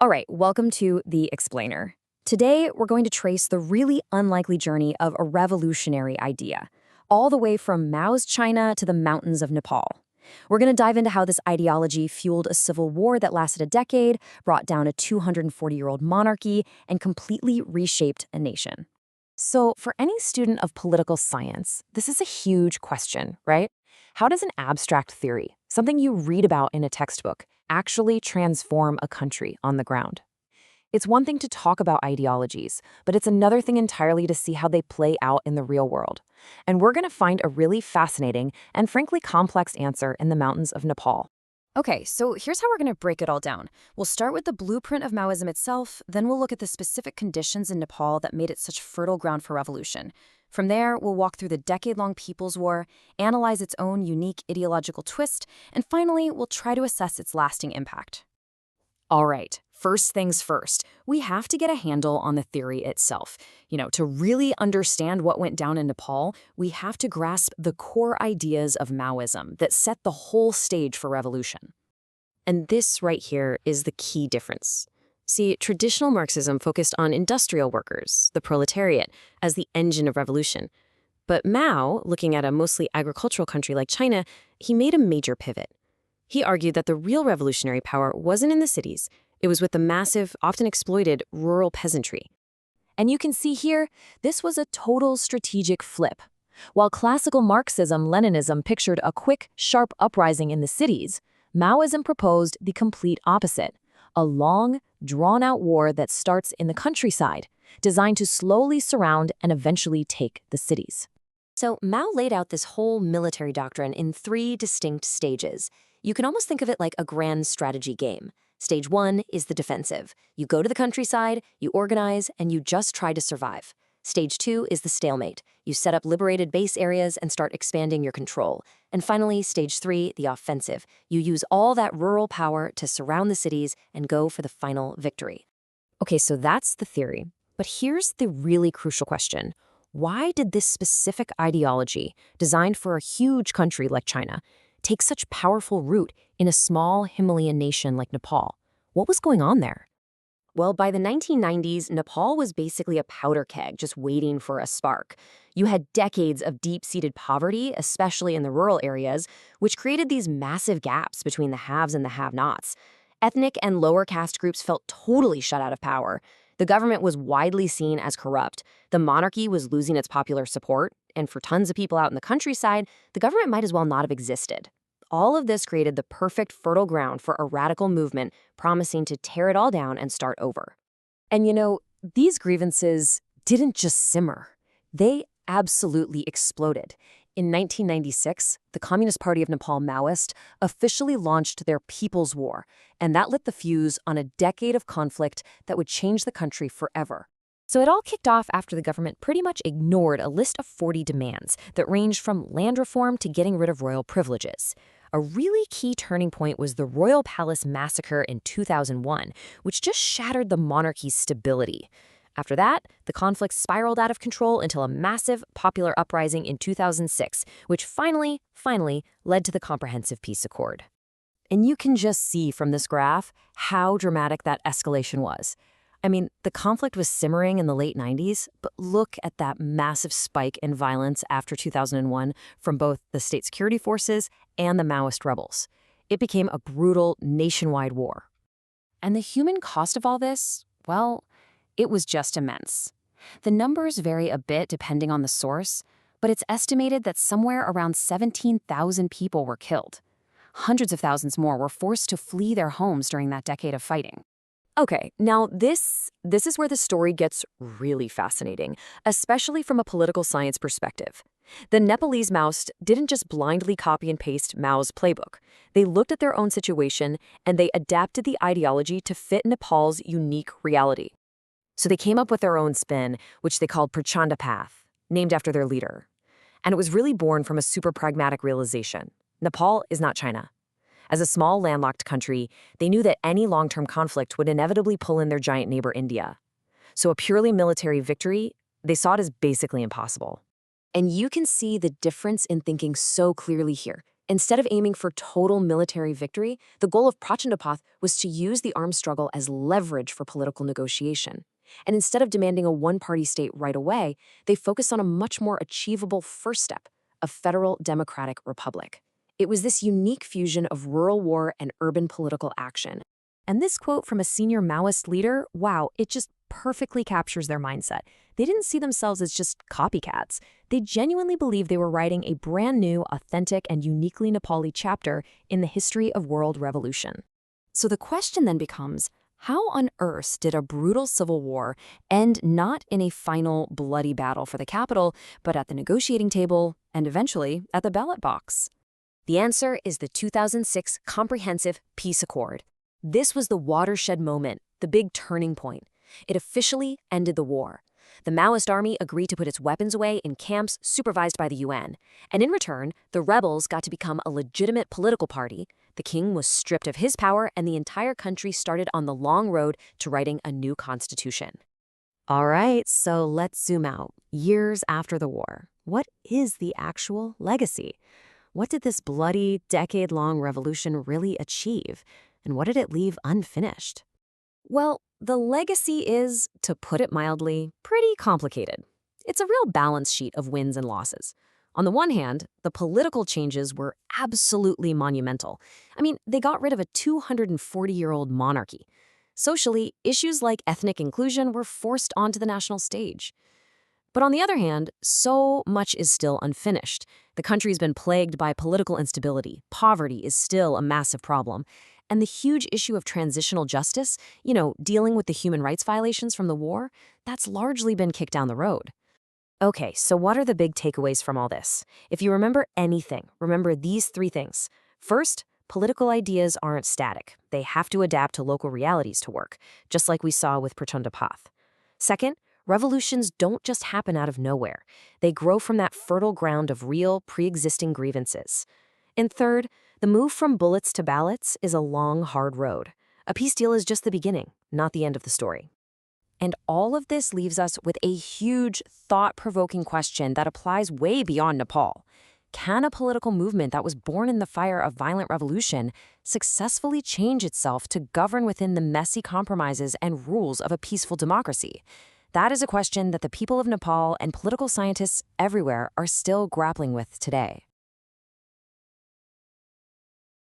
All right, welcome to The Explainer. Today, we're going to trace the really unlikely journey of a revolutionary idea, all the way from Mao's China to the mountains of Nepal. We're going to dive into how this ideology fueled a civil war that lasted a decade, brought down a 240-year-old monarchy, and completely reshaped a nation. So, for any student of political science, this is a huge question, right? How does an abstract theory, something you read about in a textbook, actually transform a country on the ground? It's one thing to talk about ideologies, but it's another thing entirely to see how they play out in the real world. And we're going to find a really fascinating and frankly complex answer in the mountains of Nepal. Okay, so here's how we're going to break it all down. We'll start with the blueprint of Maoism itself, then we'll look at the specific conditions in Nepal that made it such fertile ground for revolution. From there, we'll walk through the decade-long People's War, analyze its own unique ideological twist, and finally, we'll try to assess its lasting impact. All right, first things first, we have to get a handle on the theory itself. To really understand what went down in Nepal, we have to grasp the core ideas of Maoism that set the whole stage for revolution. And this right here is the key difference. See, traditional Marxism focused on industrial workers, the proletariat, as the engine of revolution. But Mao, looking at a mostly agricultural country like China, he made a major pivot. He argued that the real revolutionary power wasn't in the cities, it was with the massive, often exploited, rural peasantry. And you can see here, this was a total strategic flip. While classical Marxism-Leninism pictured a quick, sharp uprising in the cities, Maoism proposed the complete opposite, a long, drawn-out war that starts in the countryside, designed to slowly surround and eventually take the cities. So Mao laid out this whole military doctrine in 3 distinct stages. You can almost think of it like a grand strategy game. Stage 1 is the defensive. You go to the countryside, you organize, and you just try to survive. Stage 2 is the stalemate. You set up liberated base areas and start expanding your control. And finally, Stage 3, the offensive. You use all that rural power to surround the cities and go for the final victory. Okay, so that's the theory. But here's the really crucial question. Why did this specific ideology, designed for a huge country like China, take such powerful root in a small Himalayan nation like Nepal? What was going on there? Well, by the 1990s, Nepal was basically a powder keg just waiting for a spark. You had decades of deep-seated poverty, especially in the rural areas, which created these massive gaps between the haves and the have-nots. Ethnic and lower caste groups felt totally shut out of power. The government was widely seen as corrupt. The monarchy was losing its popular support, and for tons of people out in the countryside, the government might as well not have existed. All of this created the perfect fertile ground for a radical movement promising to tear it all down and start over. And these grievances didn't just simmer. They absolutely exploded. In 1996, the Communist Party of Nepal Maoist officially launched their People's War, and that lit the fuse on a decade of conflict that would change the country forever. So it all kicked off after the government pretty much ignored a list of 40 demands that ranged from land reform to getting rid of royal privileges. A really key turning point was the Royal Palace Massacre in 2001, which just shattered the monarchy's stability. After that, the conflict spiraled out of control until a massive popular uprising in 2006, which finally led to the Comprehensive Peace Accord. And you can just see from this graph how dramatic that escalation was. I mean, the conflict was simmering in the late 90s, but look at that massive spike in violence after 2001 from both the state security forces and the Maoist rebels. It became a brutal nationwide war. And the human cost of all this, well, it was just immense. The numbers vary a bit depending on the source, but it's estimated that somewhere around 17,000 people were killed. Hundreds of thousands more were forced to flee their homes during that decade of fighting. Okay, now this is where the story gets really fascinating, especially from a political science perspective. The Nepalese Maoists didn't just blindly copy and paste Mao's playbook. They looked at their own situation and they adapted the ideology to fit Nepal's unique reality. So they came up with their own spin, which they called Prachanda Path, named after their leader. And it was really born from a super pragmatic realization. Nepal is not China. As a small landlocked country, they knew that any long-term conflict would inevitably pull in their giant neighbor India. So a purely military victory, they saw it as basically impossible. And you can see the difference in thinking so clearly here. Instead of aiming for total military victory, the goal of Prachandapatha was to use the armed struggle as leverage for political negotiation. And instead of demanding a one-party state right away, they focused on a much more achievable first step, a federal democratic republic. It was this unique fusion of rural war and urban political action. And this quote from a senior Maoist leader, wow, it just perfectly captures their mindset. They didn't see themselves as just copycats. They genuinely believed they were writing a brand new, authentic, and uniquely Nepali chapter in the history of world revolution. So the question then becomes, how on earth did a brutal civil war end not in a final bloody battle for the capital, but at the negotiating table and eventually at the ballot box? The answer is the 2006 Comprehensive Peace Accord. This was the watershed moment, the big turning point. It officially ended the war. The Maoist army agreed to put its weapons away in camps supervised by the UN. And in return, the rebels got to become a legitimate political party. The king was stripped of his power, and the entire country started on the long road to writing a new constitution. All right, so let's zoom out. Years after the war, what is the actual legacy? What did this bloody, decade-long revolution really achieve? And what did it leave unfinished? Well, the legacy is, to put it mildly, pretty complicated. It's a real balance sheet of wins and losses. On the one hand, the political changes were absolutely monumental. I mean, they got rid of a 240-year-old monarchy. Socially, issues like ethnic inclusion were forced onto the national stage. But on the other hand, so much is still unfinished. The country's been plagued by political instability. Poverty is still a massive problem. And the huge issue of transitional justice, dealing with the human rights violations from the war, that's largely been kicked down the road. Okay, so what are the big takeaways from all this? If you remember anything, remember these three things. First, political ideas aren't static. They have to adapt to local realities to work, just like we saw with Prachandapatha. Second, revolutions don't just happen out of nowhere. They grow from that fertile ground of real, pre-existing grievances. And third, the move from bullets to ballots is a long, hard road. A peace deal is just the beginning, not the end of the story. And all of this leaves us with a huge, thought-provoking question that applies way beyond Nepal. Can a political movement that was born in the fire of violent revolution successfully change itself to govern within the messy compromises and rules of a peaceful democracy? That is a question that the people of Nepal and political scientists everywhere are still grappling with today.